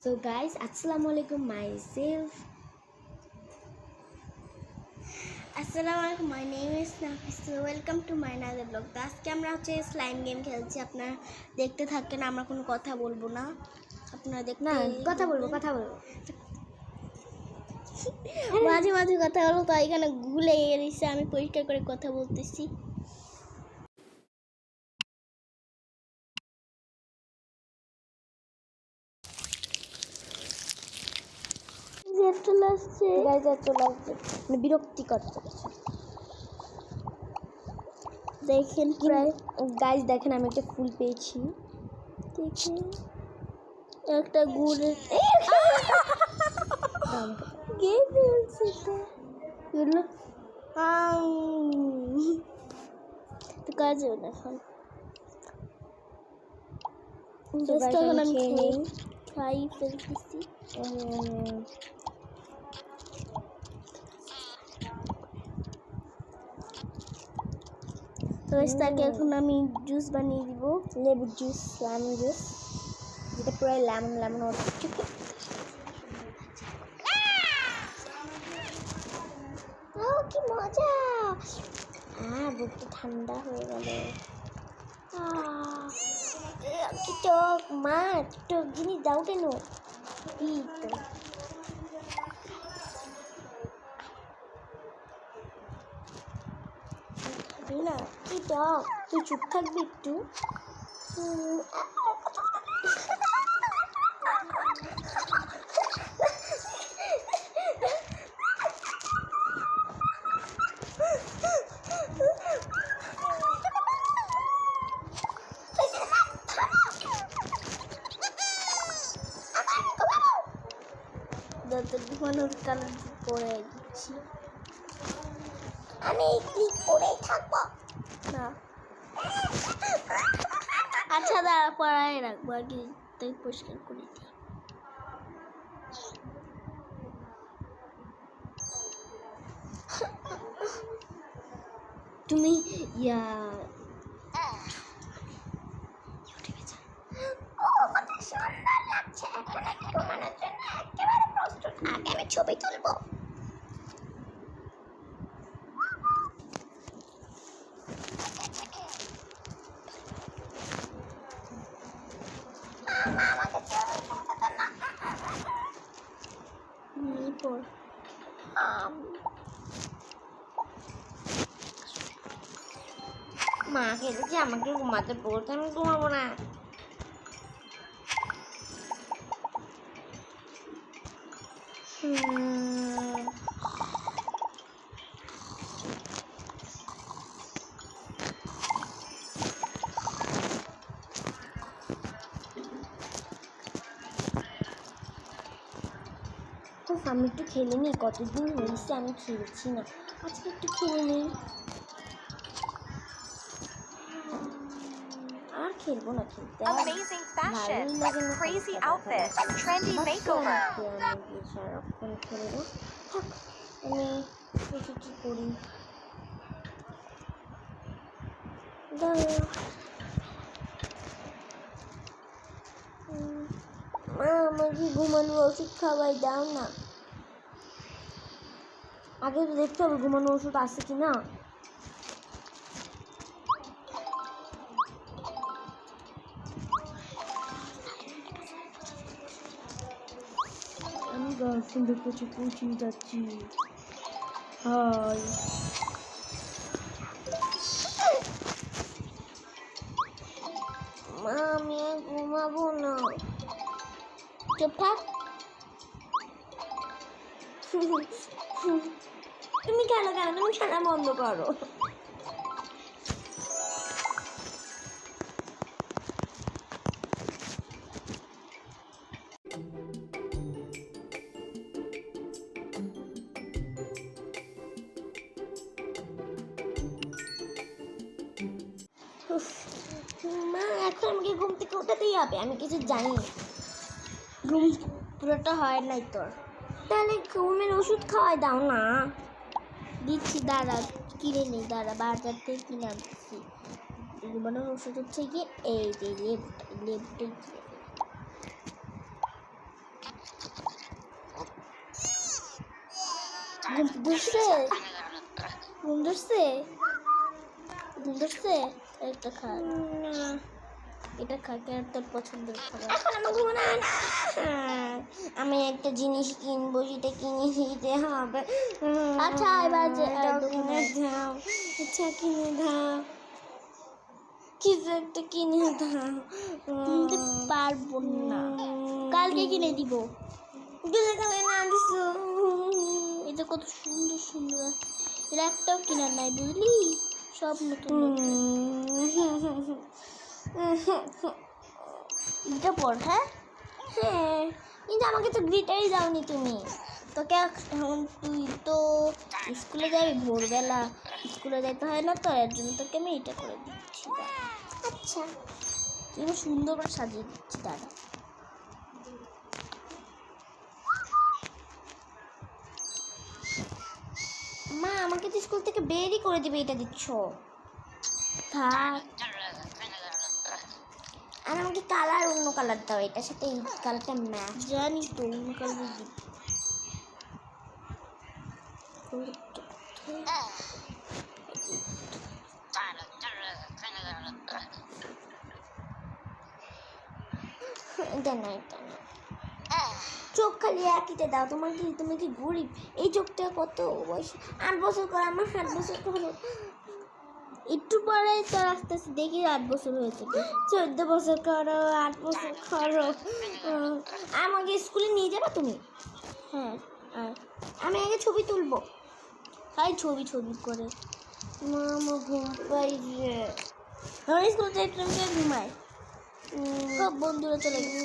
So guys, assalamu alaikum myself. আসসালামু আলাইকুম, my name is Nafis. Welcome to my another blog. তো আজকে আমরা স্লাইম গেম খেলছি। আপনারা দেখতে থাকেন, আমরা কোনো কথা বলবো না, আপনারা দেখতে না কথা বলবো মাঝে মাঝে কথা বলবো। তো এখানে গুলে গেছে, আমি পরিষ্কার করে কথা বলতেছি। চলে আসছে মানে বিরক্তিকর দেখেন, প্রায় গাইজ দেখেন আমি একটা ফুল পেয়েছি। দেখেন একটা গুড়ের কে ফেলছে তো কাজে এখন আমি খাই ফেলতেছি। তো তাকে এখন আমি জুস বানিয়ে দিব, লেবুর জুস, লেমন জুস, যেটা পুরো লেমন ও কি মজা! বুকটা ঠান্ডা হয়ে গেল। কি টক মা, টক জিনিস দাও কেন? না কি টক, তুই চুপ থাকবি একটু। ঘুমানোর কালার করে দিচ্ছি। আমি ক্লিক করেই থাকবো না, আচ্ছা দাঁড়া, পড়াই রাখবো, আগে তাই পরিষ্কার করে দিই। তুমি ইয়া সুন্দর লাগছে, এখন আমি ঘুমানোর জন্য একেবারে প্রস্তুত। আগে আমি ছবি তুলবো। মা খেতেছি, আমাকে ঘুমাতে বলতে, আমি ঘুমাবো না। আমি একটু খেলে নিই, কতদিন হয়েছে আমি খেলছি না, আজকে একটু খেলে নিই। আর খেলবো না, খেলতে Amazing fashion, crazy outfits, trendy makeover. সারাক্ষণ খেলবো। থাক, আমি দেখি কি করি। মা আমাকে ঘুমানোর ওষুধ খাওয়াই দাও না। আগে তো দেখতে হবে ঘুমানোর ওষুধ আছে কি না। আমি গার্লফ্রেন্ডের কাছে পৌঁছে যাচ্ছি। হাই, মা আমি আর ঘুমাবো না। চুপ থাক। তুমি কেন তুমি খেলা বন্ধ করো। মা এখন আমাকে ঘুম থেকে উঠাতেই হবে, আমি কিছু জানি না। ঘুম পুরোটা হয় নাই তোর, তাহলে ঘুমের ওষুধ খাওয়াই দাও না। দিচ্ছি, দাঁড়া কিনে নেই, দাঁড়া বাজার থেকে কিনে আনছি। ঘুমানোর ওষুধ হচ্ছে গিয়ে এই যে লেবুটাই কিনে। ঘুম ধরছে ঘুম ধরছে ঘুম ধরছে একটা খা এটা খা কেন তোর পছন্দের খাবার আমার ঘুম না আমি একটা জিনিস কিনবো সেটা কিনে দিতে হবে আচ্ছা এবার কিনে দাও আচ্ছা কিনে দাও কিছু একটা কিনে দাও কিনতে পারবো না কালকে কিনে দিব এটা কত সুন্দর সুন্দর এর একটাও কিনার নাই বুঝলি সব নতুন এটা পড় হ্যাঁ হ্যাঁ কিন্তু আমাকে তো গ্লিটারই দাওনি তুমি তোকে এখন তুই তো স্কুলে যাবি ভোরবেলা স্কুলে যাইতে হয় না তো এর জন্য তোকে আমি এটা করে দিচ্ছি আচ্ছা তুই সুন্দর করে সাজিয়ে দিচ্ছি দাদা মা আমাকে তো স্কুল থেকে বেরই করে দিবে এটা দিচ্ছ থাক আর আমাকে কালার অন্য কালার দাও এটার সাথে এই কালারটা ম্যাচ জানি তো অন্য কালার দিই এটা না চোখ খালি একইতে দাও তুমি কি গরিব এই চোখটা কত বয়স 8 বছর করে আমার 7 বছর হলো একটু পরে তো আস্তে আস্তে দেখি 8 বছর হয়েছে 14 বছর করো 8 বছর করো আমাকে স্কুলে নিয়ে যাবে তুমি হ্যাঁ আমি আগে ছবি তুলবো তাই ছবি করে মামা ঘুম পাইছে আমার স্কুল থেকে ঘুমায় সব বন্ধুরা চলে গেছে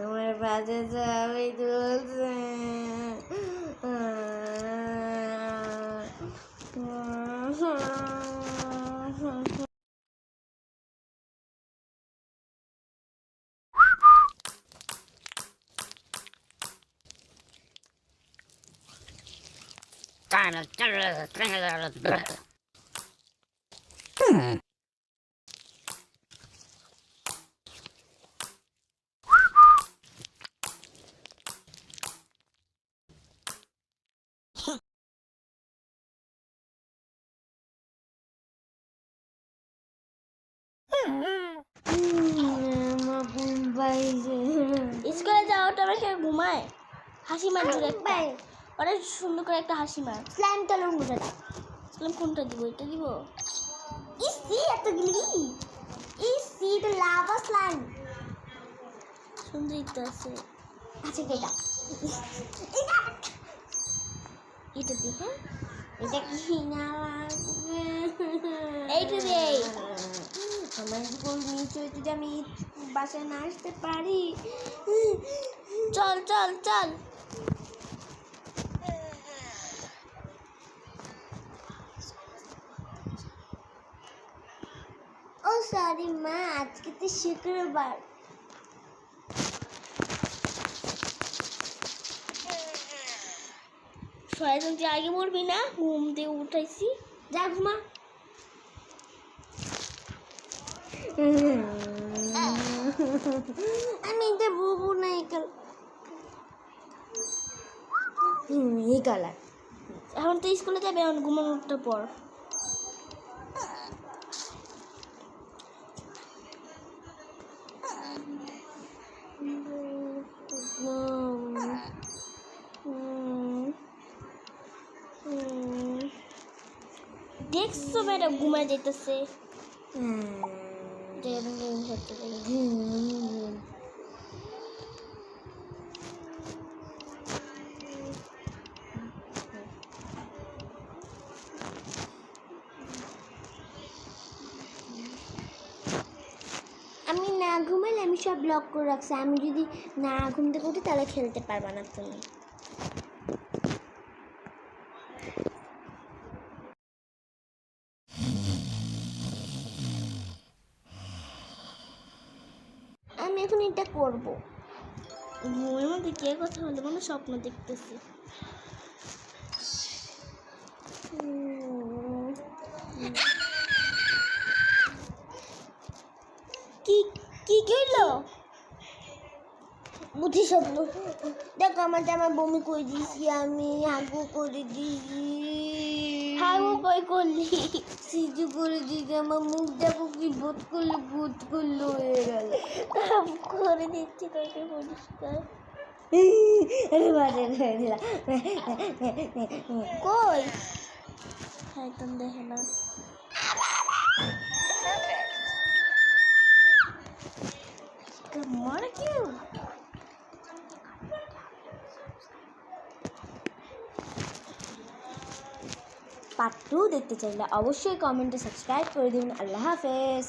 আমার বাজে যাবে চলছে স্কুলে যাওয়াটা আমার কেউ ঘুমায় হাসি মার জোরে অনেক সুন্দর করে একটা হাসি মার স্লাইম তাহলে অন্যটা দাও স্লাইম কোনটা দিব এটা দিব ইসি এত গিলি ইসি এটা লাভা স্লাইম সুন্দর তো আছে আচ্ছা এটা এটা দি হ্যাঁ এটা কি না লাগবে এইটা দে আমার স্কুল নিচে যদি আমি বাসায় না আসতে পারি চল চল চল ও সরি মা আজকে তো শুক্রবার শয়তান তুই আগে বলবি না ঘুম দিয়ে উঠাইছি যা ঘুমা আমি এটা বুবু না এই কালার এখন তো স্কুলে যাবে এখন ঘুমানোর পর দেখছো ম্যাডাম ঘুমায় যেতেছে আমি না ঘুমালে আমি সব ব্লক করে রাখছি আমি যদি না ঘুম থেকে উঠি তাহলে খেলতে পারবা না তুমি আমি এখন এটা করবো ঘুমের মধ্যে কে কথা বলে মানে স্বপ্ন দেখতেছি কি কি হইলো সত্যি স্বপ্ন। দেখো আমার জামা বমি করে দিয়েছি, আমি হাগু করে দিয়েছি, হাগু কই করলি? সিজু করে দিয়েছি। আমার মুখ দেখো কি বোধ করলো গুদ করলো হয়ে গেল। করে দিচ্ছি তোকে পরিষ্কার। আরে বাজে হয়ে দিলাম। কই শয়তান দেখে না। মরে কেউ পার্ট 2 দেখতে চাইলে অবশ্যই কমেন্টে সাবস্ক্রাইব করে দিন। আল্লাহ হাফেজ।